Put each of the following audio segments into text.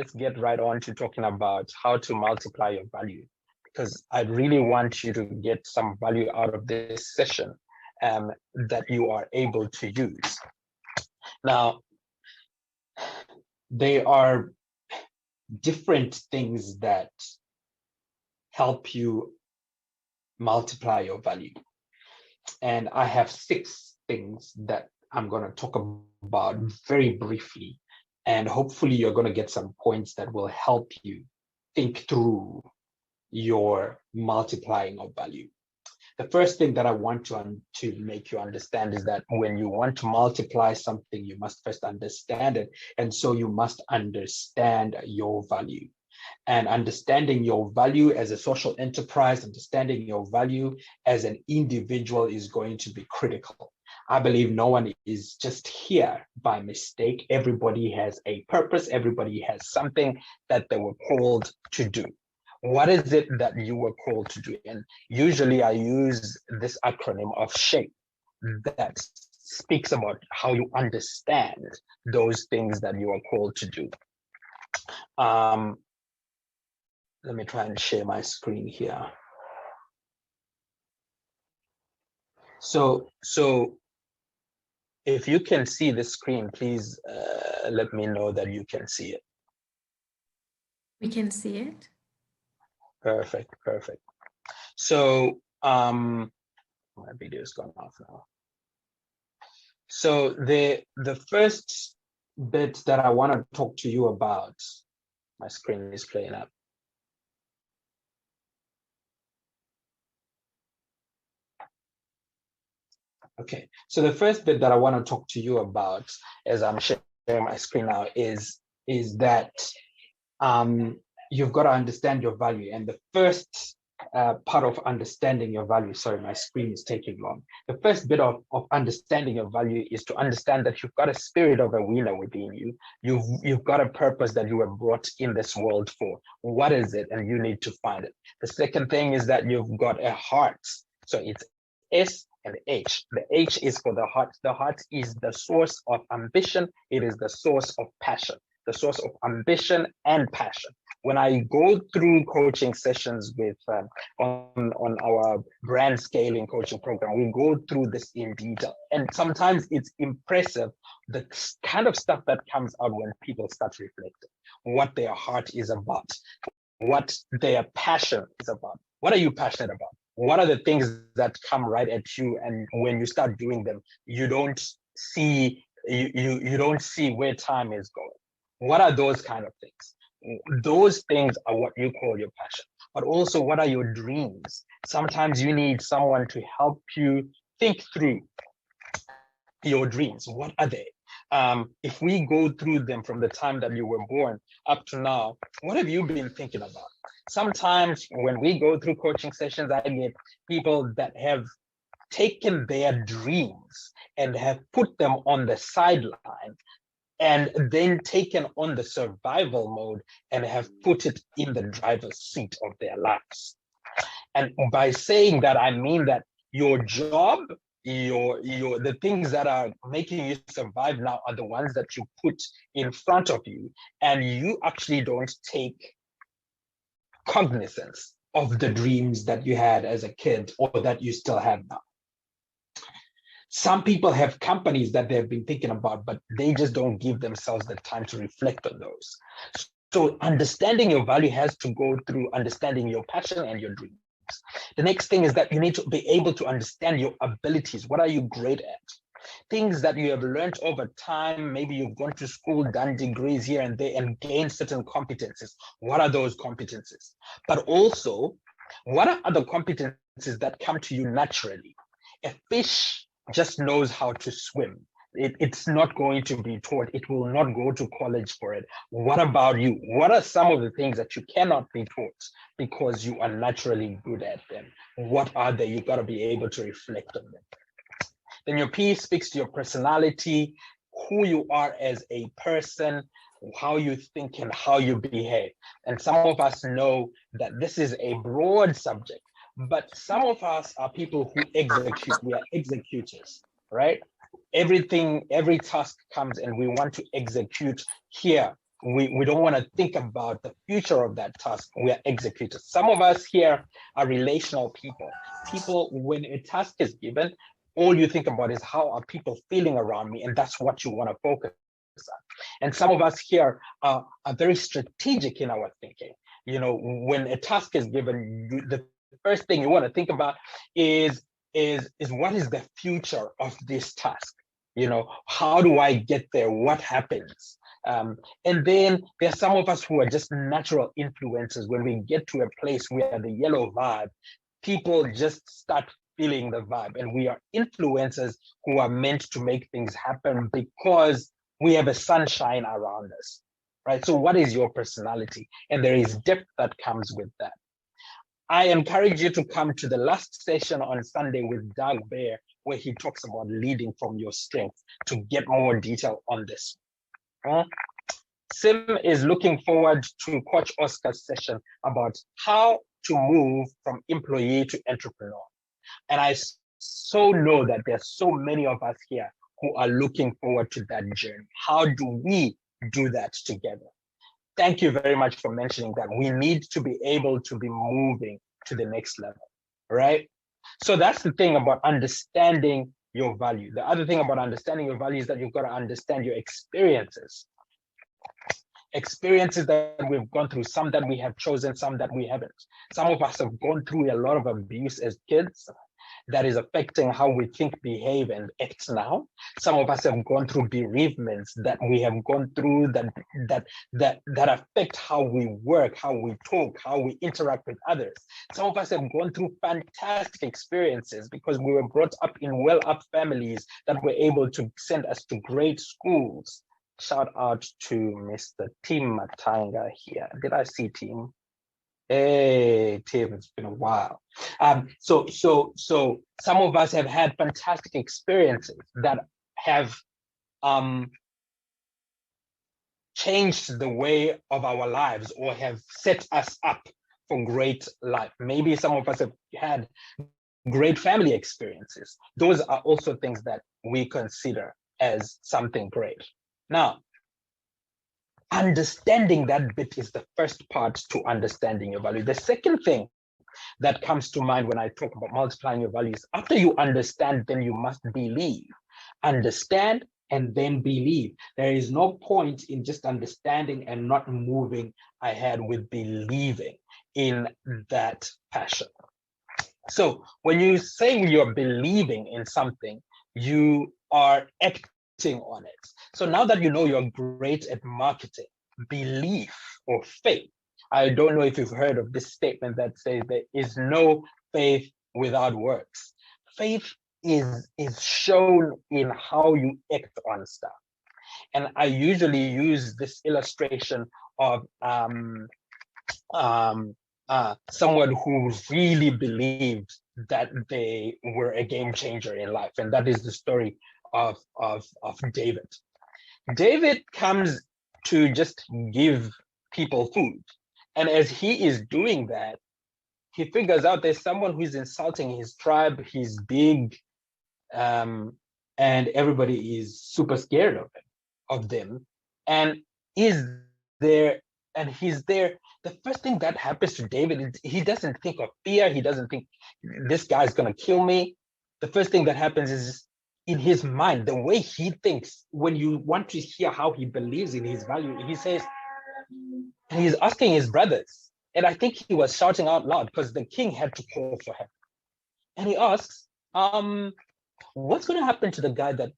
let's get right on to talking about how to multiply your value, because I really want you to get some value out of this session that you are able to use. Now, there are different things that help you multiply your value. And I have 6 things that I'm going to talk about very briefly. And hopefully you're going to get some points that will help you think through your multiplying of value. The first thing that I want to make you understand is that when you want to multiply something, you must first understand it. And so you must understand your value. And understanding your value as a social enterprise, understanding your value as an individual is going to be critical. I believe no one is just here by mistake. Everybody has a purpose. Everybody has something that they were called to do. What is it that you were called to do? And usually I use this acronym of SHAPE that speaks about how you understand those things that you are called to do. Let me try and share my screen here. So if you can see the screen, please let me know that you can see it. We can see it. Perfect. So my video's gone off now. So the first bit that I want to talk to you about, my screen is playing up. Okay, so the first bit that I want to talk to you about as I'm sharing my screen now is that you've got to understand your value. And the first part of understanding your value, sorry, my screen is taking long. The first bit of understanding your value is to understand that you've got a spirit of a winner within you. You've got a purpose that you were brought in this world for. What is it? And you need to find it. The second thing is that you've got a heart. So it's S and H. The H is for the heart. The heart is the source of ambition. It is the source of passion, the source of ambition and passion. When I go through coaching sessions with on our brand scaling coaching program, we go through this in detail. And sometimes it's impressive the kind of stuff that comes out when people start reflecting, what their heart is about, what their passion is about. What are you passionate about? What are the things that come right at you, and when you start doing them, you don't see you don't see where time is going? What are those kind of things? Those things are what you call your passion. But also, what are your dreams? Sometimes you need someone to help you think through your dreams. What are they? If we go through them from the time that you were born up to now, what have you been thinking about? Sometimes when we go through coaching sessions, I get people that have taken their dreams and have put them on the sideline and then taken on the survival mode and have put it in the driver's seat of their lives. And by saying that, I mean that your job, the things that are making you survive now are the ones that you put in front of you, and you actually don't take cognizance of the dreams that you had as a kid or that you still have now. Some people have companies that they've been thinking about, but they just don't give themselves the time to reflect on those. So understanding your value has to go through understanding your passion and your dreams. The next thing is that you need to be able to understand your abilities. What are you great at? Things that you have learned over time. Maybe you've gone to school, done degrees here and there, and gained certain competencies. What are those competencies? But also, what are other competencies that come to you naturally? A fish just knows how to swim. It's not going to be taught. It will not go to college for it. What about you? What are some of the things that you cannot be taught because you are naturally good at them? What are they? You've got to be able to reflect on them. Then your P speaks to your personality, who you are as a person, how you think and how you behave. And some of us know that this is a broad subject, but some of us are people who execute. We are executors, right? Every task comes and we want to execute here we don't want to think about the future of that task. We are executors. Some of us here are relational people. People, when a task is given, all you think about is how are people feeling around me, and that's what you want to focus on. And some of us here are very strategic in our thinking. You know, when a task is given, the first thing you want to think about is what is the future of this task? You know, how do I get there? What happens? And then there are some of us who are just natural influencers. When we get to a place where the yellow vibe, people just start feeling the vibe. And we are influencers who are meant to make things happen because we have a sunshine around us, right? So what is your personality? And there is depth that comes with that. I encourage you to come to the last session on Sunday with Doug Bear, where he talks about leading from your strength, to get more detail on this. Sim is looking forward to Coach Oscar's session about how to move from employee to entrepreneur. And I so know that there's so many of us here who are looking forward to that journey. How do we do that together? Thank you very much for mentioning that. We need to be able to be moving to the next level, right? So that's the thing about understanding your value. The other thing about understanding your value is that you've got to understand your experiences. Experiences that we've gone through, some that we have chosen, some that we haven't. Some of us have gone through a lot of abuse as kids that is affecting how we think, behave, and act now. Some of us have gone through bereavements that we have gone through that affect how we work, how we talk, how we interact with others. Some of us have gone through fantastic experiences because we were brought up in well-up families that were able to send us to great schools. Shout out to Mr. Tim Matanga here. Did I see Tim? Hey, Tim, it's been a while. So some of us have had fantastic experiences that have changed the way of our lives or have set us up for great life. Maybe some of us have had great family experiences. Those are also things that we consider as something great. Now, understanding that bit is the first part to understanding your value. The second thing that comes to mind when I talk about multiplying your values, after you understand, then you must believe. Understand and then believe. There is no point in just understanding and not moving ahead with believing in that passion. So when you say you're believing in something, you are acting on it. So now that you know you're great at marketing, belief or faith. I don't know if you've heard of this statement that says there is no faith without works. Faith is shown in how you act on stuff. And I usually use this illustration of someone who really believed that they were a game changer in life. And that is the story of David. David comes to just give people food. And as he is doing that, he figures out there's someone who's insulting his tribe, he's big, and everybody is super scared of them. And he's there. The first thing that happens to David is he doesn't think of fear. He doesn't think this guy's going to kill me. The first thing that happens is in his mind, the way he thinks, when you want to hear how he believes in his value, he says, and he's asking his brothers. And I think he was shouting out loud because the king had to call for him. And he asks, what's going to happen to the guy that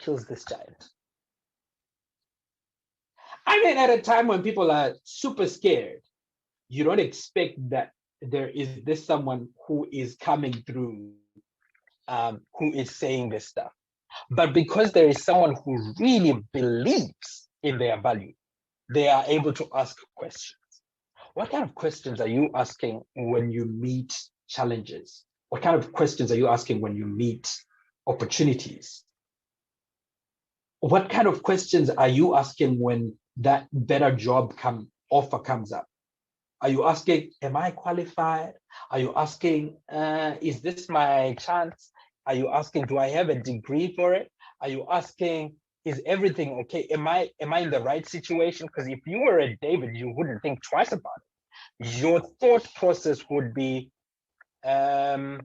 kills this giant? I mean, at a time when people are super scared, you don't expect that there is this someone who is coming through, who is saying this stuff. But because there is someone who really believes in their value, they are able to ask questions. What kind of questions are you asking when you meet challenges? What kind of questions are you asking when you meet opportunities? What kind of questions are you asking when that better job offer comes up? Are you asking, am I qualified? Are you asking, is this my chance? Are you asking, do I have a degree for it? Are you asking, Is everything okay? Am I in the right situation? Because if you were a David, you wouldn't think twice about it. Your thought process would be, how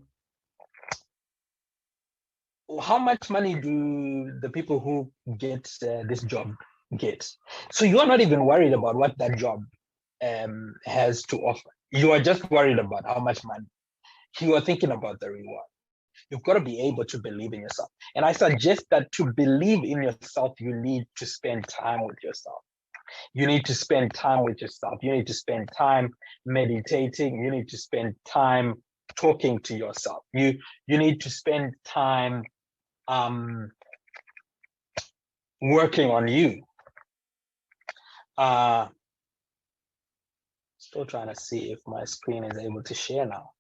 much money do the people who get this job get? So you are not even worried about what that job has to offer. You are just worried about how much money. You are thinking about the reward. You've got to be able to believe in yourself. And I suggest that to believe in yourself, you need to spend time with yourself. You need to spend time with yourself. You need to spend time meditating. You need to spend time talking to yourself. You need to spend time working on you. Still trying to see if my screen is able to share now.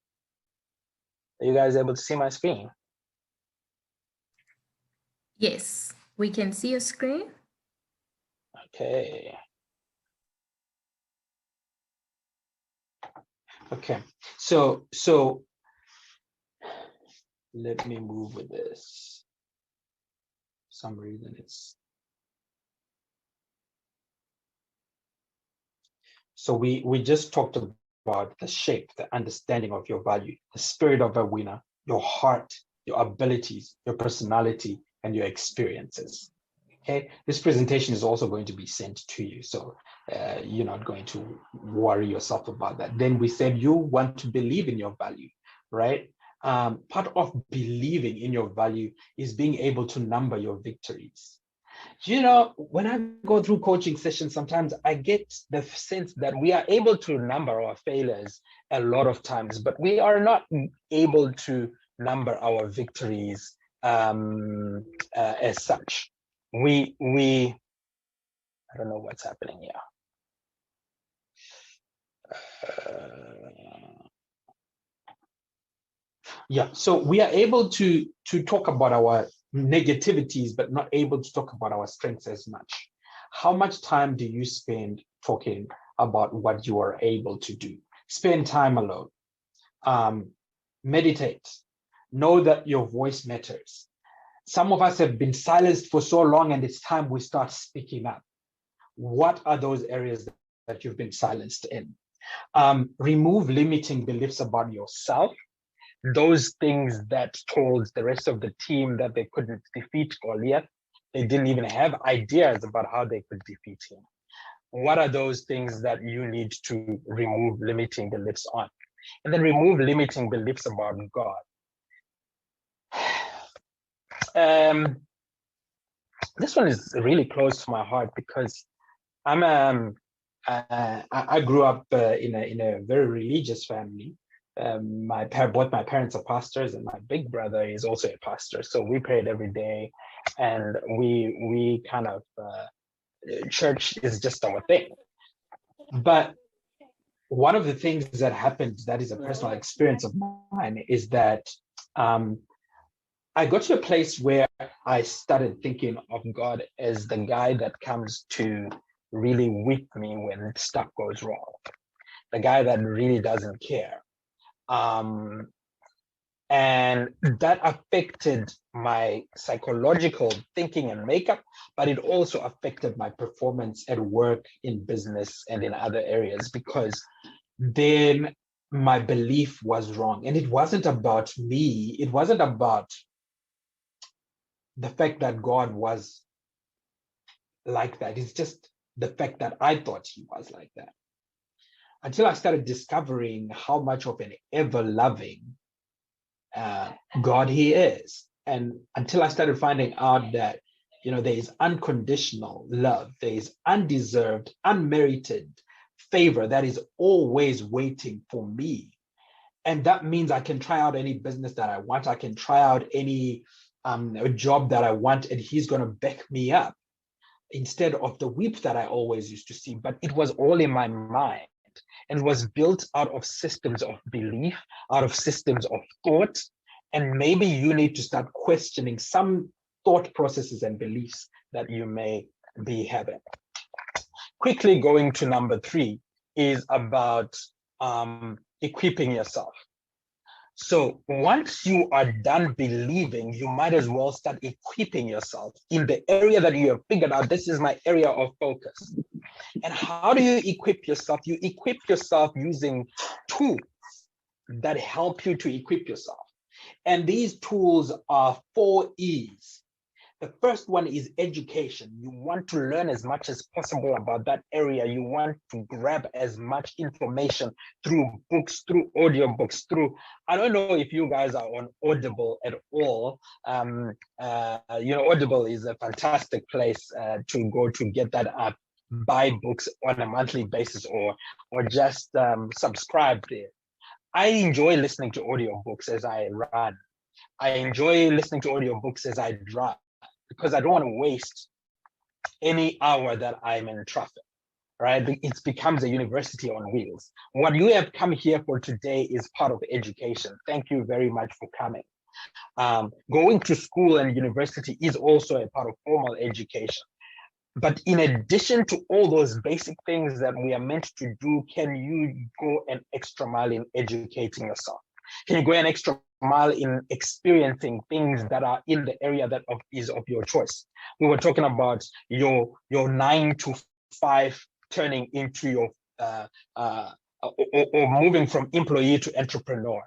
Are you guys able to see my screen? Yes, we can see your screen. Okay. Okay, so let me move with this. For some reason it's. So we just talked about the shape, the understanding of your value, the spirit of a winner, your heart, your abilities, your personality, and your experiences. Okay, this presentation is also going to be sent to you, so you're not going to worry yourself about that. Then we said you want to believe in your value, right? Part of believing in your value is being able to number your victories. You know, when I go through coaching sessions, sometimes I get the sense that we are able to number our failures a lot of times, but we are not able to number our victories as such. We I don't know what's happening here. Yeah, so we are able to talk about our negativities, but not able to talk about our strengths as much. How much time do you spend talking about what you are able to do? Spend time alone. Meditate. Know that your voice matters. Some of us have been silenced for so long, and it's time we start speaking up. What are those areas that you've been silenced in? Remove limiting beliefs about yourself, those things that told the rest of the team that they couldn't defeat Goliath. They didn't even have ideas about how they could defeat him. What are those things that you need to remove limiting beliefs on? And then remove limiting beliefs about God. This one is really close to my heart because I grew up in a very religious family. Both my parents are pastors, and my big brother is also a pastor. So we prayed every day, and we kind of church is just our thing. But one of the things that happened that is a personal experience of mine is that I got to a place where I started thinking of God as the guy that comes to really whip me when stuff goes wrong, the guy that really doesn't care. And that affected my psychological thinking and makeup, but it also affected my performance at work, in business, and in other areas, because then my belief was wrong. And it wasn't about me. It wasn't about the fact that God was like that. It's just the fact that I thought he was like that. Until I started discovering how much of an ever-loving God he is. And until I started finding out that, you know, there is unconditional love, there is undeserved, unmerited favor that is always waiting for me. And that means I can try out any business that I want. I can try out any job that I want, and he's going to back me up instead of the whip that I always used to see. But it was all in my mind and was built out of systems of belief, out of systems of thought. And maybe you need to start questioning some thought processes and beliefs that you may be having. Quickly going to number 3 is about equipping yourself. So once you are done believing, you might as well start equipping yourself in the area that you have figured out. This is my area of focus. And how do you equip yourself? You equip yourself using tools that help you to equip yourself. And these tools are 4 E's. The first one is education. You want to learn as much as possible about that area. You want to grab as much information through books, through audiobooks, through, I don't know if you guys are on Audible at all. Audible is a fantastic place to go to get that app, buy books on a monthly basis, or just subscribe there. I enjoy listening to audiobooks as I run. I enjoy listening to audiobooks as I drive, because I don't want to waste any hour that I'm in traffic, right? It becomes a university on wheels. What you have come here for today is part of education. Thank you very much for coming. Going to school and university is also a part of formal education. But in addition to all those basic things that we are meant to do, can you go an extra mile in educating yourself? Can you go an extra mile in experiencing things that are in the area that is of your choice? We were talking about your 9 to 5 turning into your or moving from employee to entrepreneur.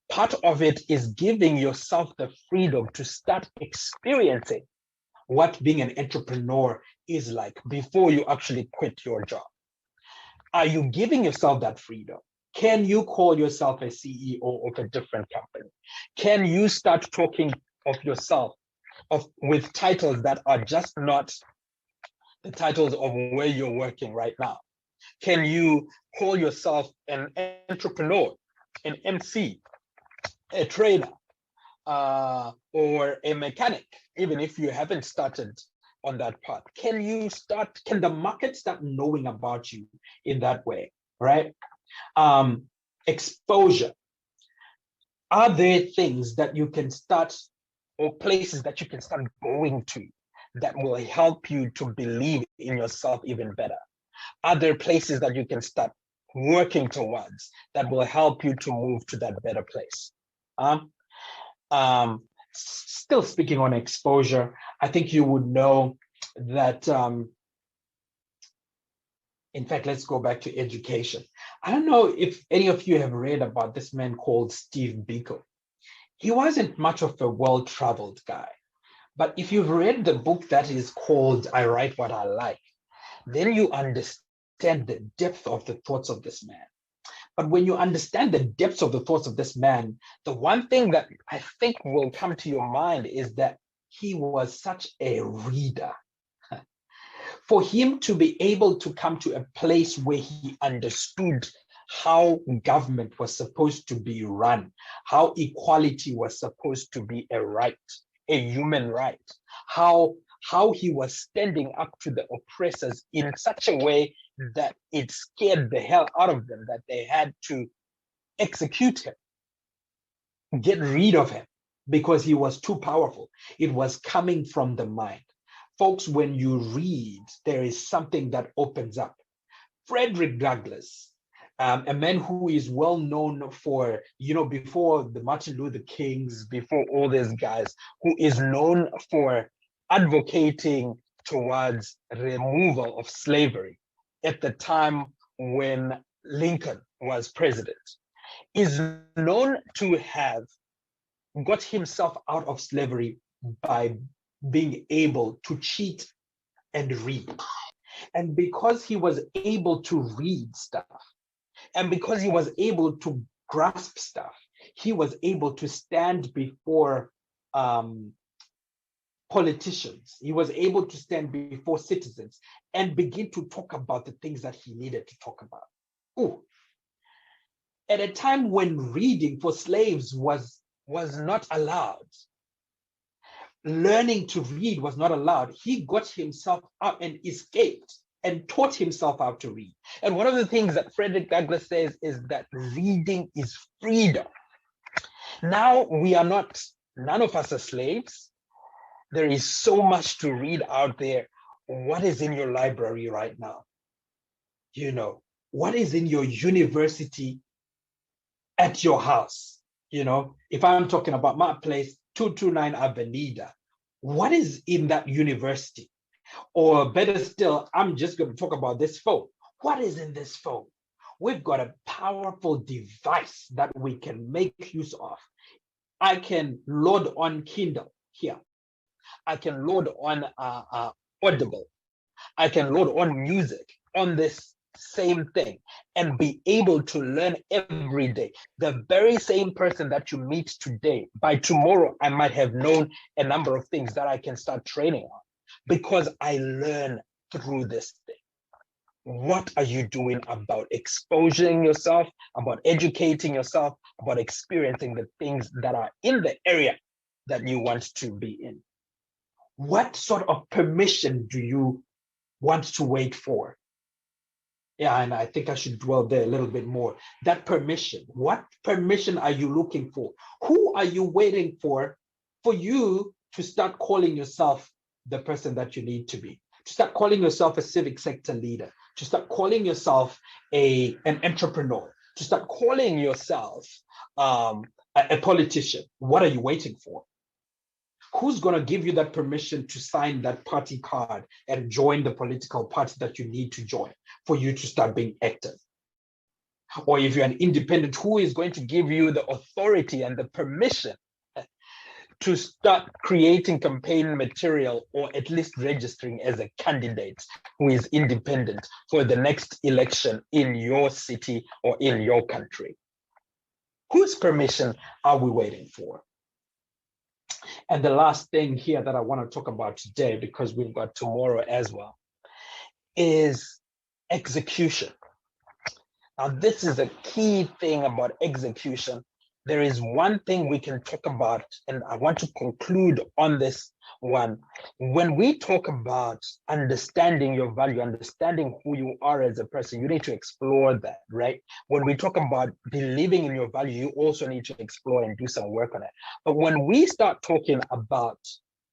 Part of it is giving yourself the freedom to start experiencing what being an entrepreneur is like before you actually quit your job. Are you giving yourself that freedom? Can you call yourself a CEO of a different company? Can you start talking of yourself with titles that are just not the titles of where you're working right now? Can you call yourself an entrepreneur, an MC, a trainer, or a mechanic, even if you haven't started on that path? Can the market start knowing about you in that way, right? Exposure. Are there things that you can start, or places that you can start going to, that will help you to believe in yourself even better? Are there places that you can start working towards that will help you to move to that better place? Still speaking on exposure, I think you would know that, in fact, let's go back to education. I don't know if any of you have read about this man called Steve Biko. He wasn't much of a well-traveled guy, but if you've read the book that is called I Write What I Like, then you understand the depth of the thoughts of this man. But when you understand the depths of the thoughts of this man, the one thing that I think will come to your mind is that he was such a reader. For him to be able to come to a place where he understood how government was supposed to be run, how equality was supposed to be a right, a human right, how he was standing up to the oppressors in such a way that it scared the hell out of them, that they had to execute him, get rid of him, because he was too powerful. It was coming from the mind. Folks, when you read, there is something that opens up. Frederick Douglass, a man who is well known for, before the Martin Luther Kings, before all these guys, who is known for advocating towards removal of slavery at the time when Lincoln was president, is known to have got himself out of slavery by being able to cheat and read. And because he was able to read stuff, and because he was able to grasp stuff, he was able to stand before politicians. He was able to stand before citizens and begin to talk about the things that he needed to talk about. Ooh. At a time when reading for slaves was not allowed, learning to read was not allowed, he got himself up and escaped and taught himself how to read. And one of the things that Frederick Douglass says is that reading is freedom. Now we are not, none of us are slaves. There is so much to read out there. What is in your library right now? What is in your university at your house? If I'm talking about my place, 229 Avenida, what is in that university? Or better still, I'm just going to talk about this phone. What is in this phone? We've got a powerful device that we can make use of. I can load on Kindle here. I can load on Audible. I can load on music on this same thing and be able to learn every day. The very same person that you meet today, by tomorrow, I might have known a number of things that I can start training on because I learn through this thing. What are you doing about exposing yourself, about educating yourself, about experiencing the things that are in the area that you want to be in? What sort of permission do you want to wait for? Yeah, and I think I should dwell there a little bit more. That permission, what permission are you looking for? Who are you waiting for you to start calling yourself the person that you need to be? To start calling yourself a civic sector leader, to start calling yourself an entrepreneur, to start calling yourself a politician. What are you waiting for? Who's going to give you that permission to sign that party card and join the political party that you need to join for you to start being active? Or if you're an independent, who is going to give you the authority and the permission to start creating campaign material or at least registering as a candidate who is independent for the next election in your city or in your country? Whose permission are we waiting for? And the last thing here that I want to talk about today, because we've got tomorrow as well, is execution. Now, this is a key thing about execution. There is one thing we can talk about, and I want to conclude on this one. When we talk about understanding your value, understanding who you are as a person, you need to explore that, right? When we talk about believing in your value, you also need to explore and do some work on it. But when we start talking about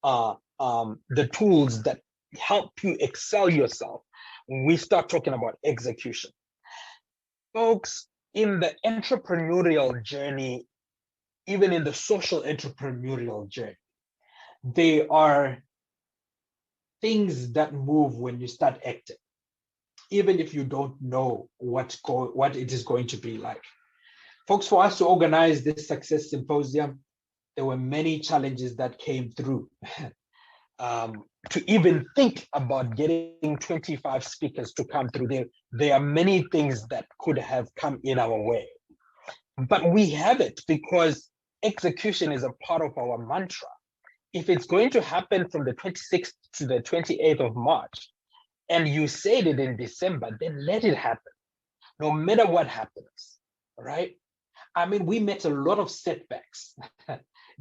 the tools that help you excel yourself, we start talking about execution. Folks, in the entrepreneurial journey, even in the social entrepreneurial journey, there are things that move when you start acting, even if you don't know what it is going to be like. Folks, for us to organize this Success Symposium, there were many challenges that came through. To even think about getting 25 speakers to come through, there are many things that could have come in our way. But we have it because execution is a part of our mantra. If it's going to happen from the 26th to the 28th of March, and you said it in December, then let it happen, no matter what happens, right? I mean, we met a lot of setbacks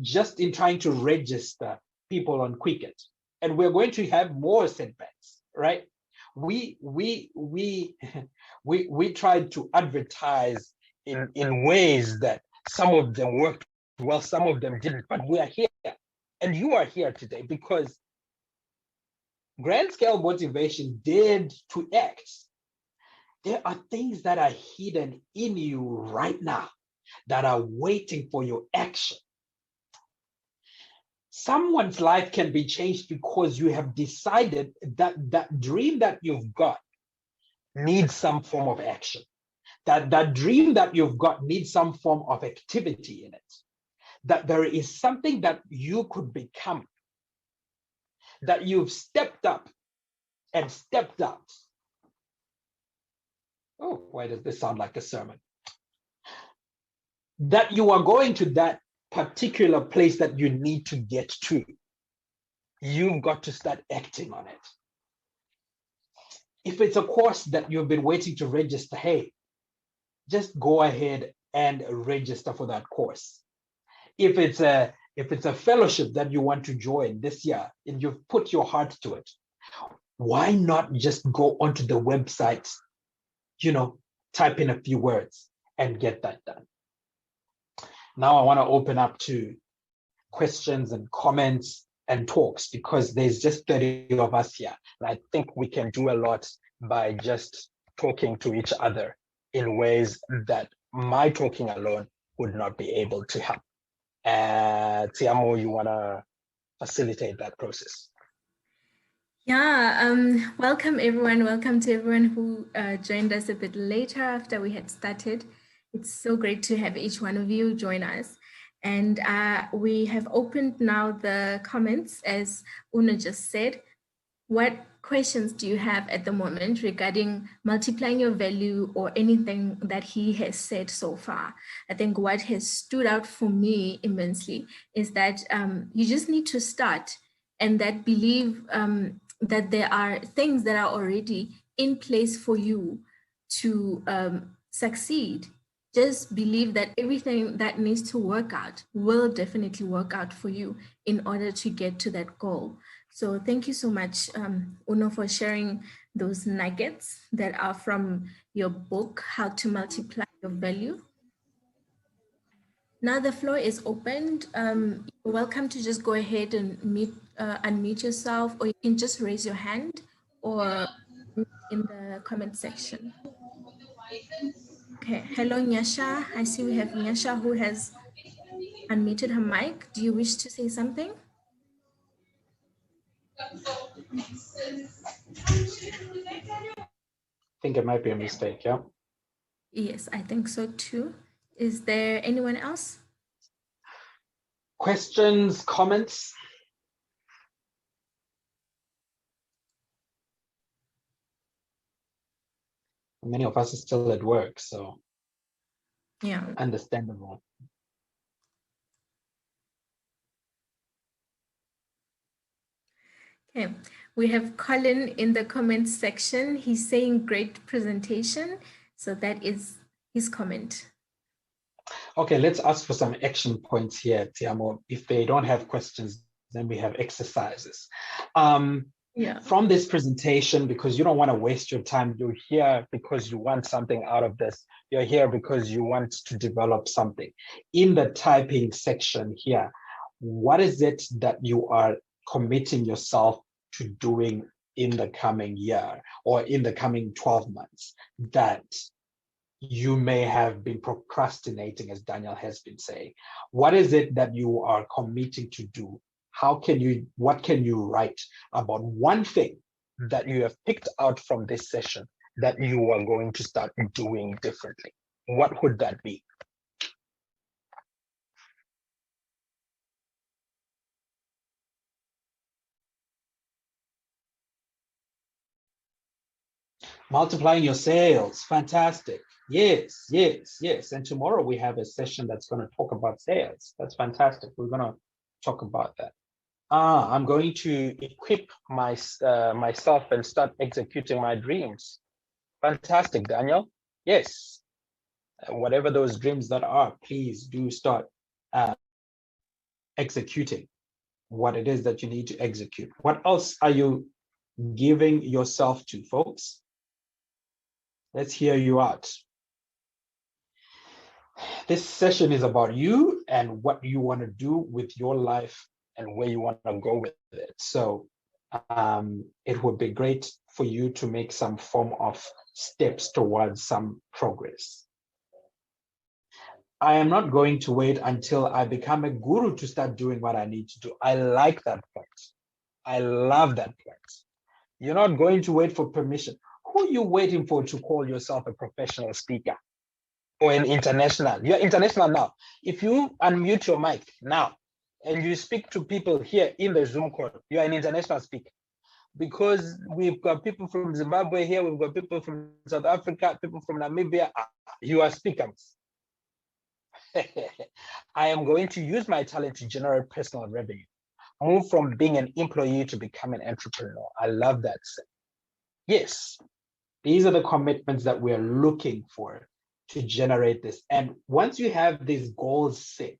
just in trying to register people on Quicket. And we're going to have more setbacks, right? We tried to advertise in ways that some of them worked well, some of them didn't, but we are here. And you are here today because grand scale motivation dared to act. There are things that are hidden in you right now that are waiting for your action. Someone's life can be changed because you have decided that that dream that you've got needs some form of action. That dream that you've got needs some form of activity in it. That there is something that you could become. That you've stepped up and stepped out. Oh, why does this sound like a sermon? That you are going to that particular place that you need to get to. You've got to start acting on it. If it's a course that you've been waiting to register, hey, just go ahead and register for that course. If it's a fellowship that you want to join this year and you've put your heart to it, why not just go onto the website, type in a few words and get that done? Now I want to open up to questions and comments and talks because there's just 30 of us here. And I think we can do a lot by just talking to each other in ways that my talking alone would not be able to help. Tiamo, you want to facilitate that process? Yeah, welcome everyone. Welcome to everyone who joined us a bit later after we had started. It's so great to have each one of you join us. And we have opened now the comments, as Una just said. What questions do you have at the moment regarding multiplying your value or anything that he has said so far? I think what has stood out for me immensely is that you just need to start, and that believe that there are things that are already in place for you to succeed. Just believe that everything that needs to work out will definitely work out for you in order to get to that goal. So thank you so much, Uno, for sharing those nuggets that are from your book, How to Multiply Your Value. Now the floor is opened. You're welcome to just go ahead and unmute yourself, or you can just raise your hand or in the comment section. Okay, hello Nyasha. I see we have Nyasha who has unmuted her mic. Do you wish to say something? I think it might be a mistake, yeah? Yes, I think so too. Is there anyone else? Questions, comments? Many of us are still at work, so Yeah. understandable. Okay, we have Colin in the comments section. He's saying great presentation. So that is his comment. Okay, let's ask for some action points here, Tiamo. If they don't have questions, then we have exercises. From this presentation, because you don't want to waste your time, you're here because you want something out of this. You're here because you want to develop something. In the typing section here, what is it that you are committing yourself to doing in the coming year or in the coming 12 months that you may have been procrastinating, as Daniel has been saying? What is it that you are committing to do? What can you write about one thing that you have picked out from this session that you are going to start doing differently? What would that be? Multiplying your sales, fantastic. Yes, yes, yes. And tomorrow we have a session that's going to talk about sales. That's fantastic. We're going to talk about that. I'm going to equip myself and start executing my dreams. Fantastic, Daniel. Yes. Whatever those dreams that are, please do start executing what it is that you need to execute. What else are you giving yourself to, folks? Let's hear you out. This session is about you and what you want to do with your life and where you want to go with it. So it would be great for you to make some form of steps towards some progress. I am not going to wait until I become a guru to start doing what I need to do. I like that point. I love that point. You're not going to wait for permission. Who are you waiting for to call yourself a professional speaker or an international? You're international now. If you unmute your mic now and you speak to people here in the Zoom call, you're an international speaker. Because we've got people from Zimbabwe here, we've got people from South Africa, people from Namibia. You are speakers. I am going to use my talent to generate personal revenue. Move from being an employee to become an entrepreneur. I love that. Yes, these are the commitments that we're looking for to generate this. And once you have these goals set,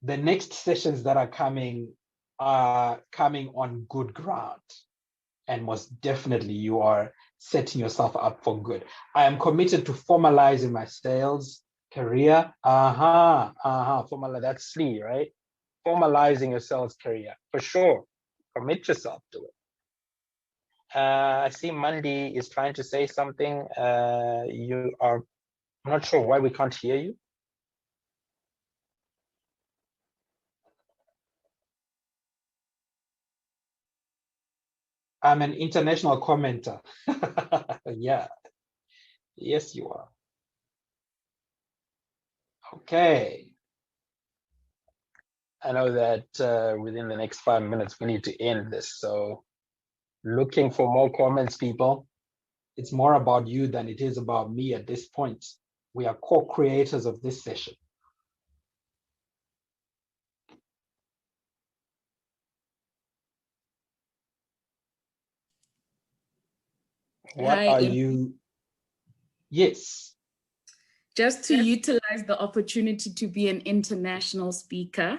the next sessions that are coming on good ground. And most definitely you are setting yourself up for good. I am committed to formalizing my sales career. That's SLE, right? Formalizing your sales career, for sure. Commit yourself to it. I see Mandy is trying to say something. I'm not sure why we can't hear you. I'm an international commenter. Yeah. Yes, you are. Okay. I know that within the next 5 minutes, we need to end this. So looking for more comments, people. It's more about you than it is about me at this point. We are co-creators of this session. What Hi, are you? Yes. just to utilize the opportunity to be an international speaker.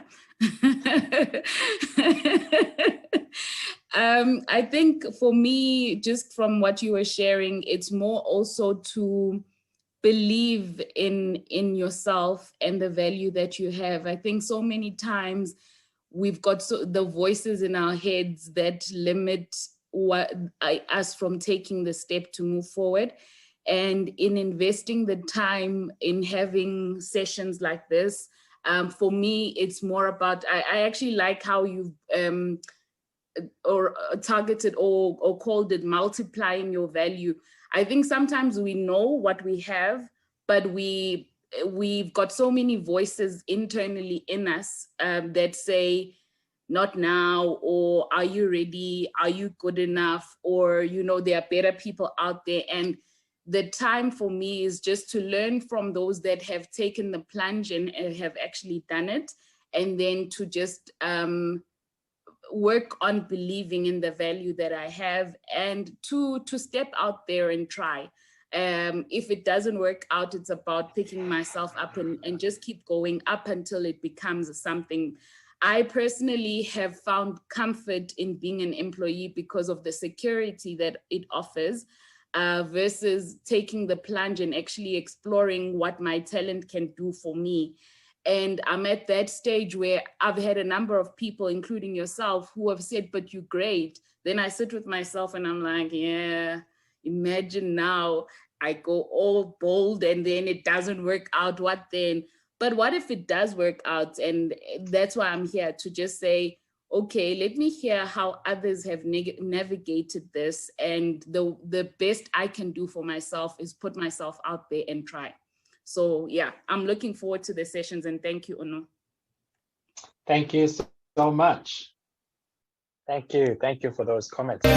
I think for me, just from what you were sharing, it's more also to believe in yourself and the value that you have. I think so many times we've got the voices in our heads that limit us from taking the step to move forward. And in investing the time in having sessions like this, for me, it's more about, I actually like how you've targeted or called it multiplying your value. I think sometimes we know what we have, but we've got so many voices internally in us that say, not now, or are you ready? Are you good enough? Or, there are better people out there. And the time for me is just to learn from those that have taken the plunge and have actually done it. And then to just work on believing in the value that I have, and to step out there and try. If it doesn't work out, it's about picking myself up and just keep going up until it becomes something. I personally have found comfort in being an employee because of the security that it offers, versus taking the plunge and actually exploring what my talent can do for me. And I'm at that stage where I've had a number of people, including yourself, who have said, but you're great. Then I sit with myself and I'm like, yeah, imagine now I go all bold and then it doesn't work out. What then? But what if it does work out? And that's why I'm here to just say, okay, let me hear how others have navigated this. And the best I can do for myself is put myself out there and try. So yeah, I'm looking forward to the sessions, and thank you, Uno. Thank you so much. Thank you for those comments.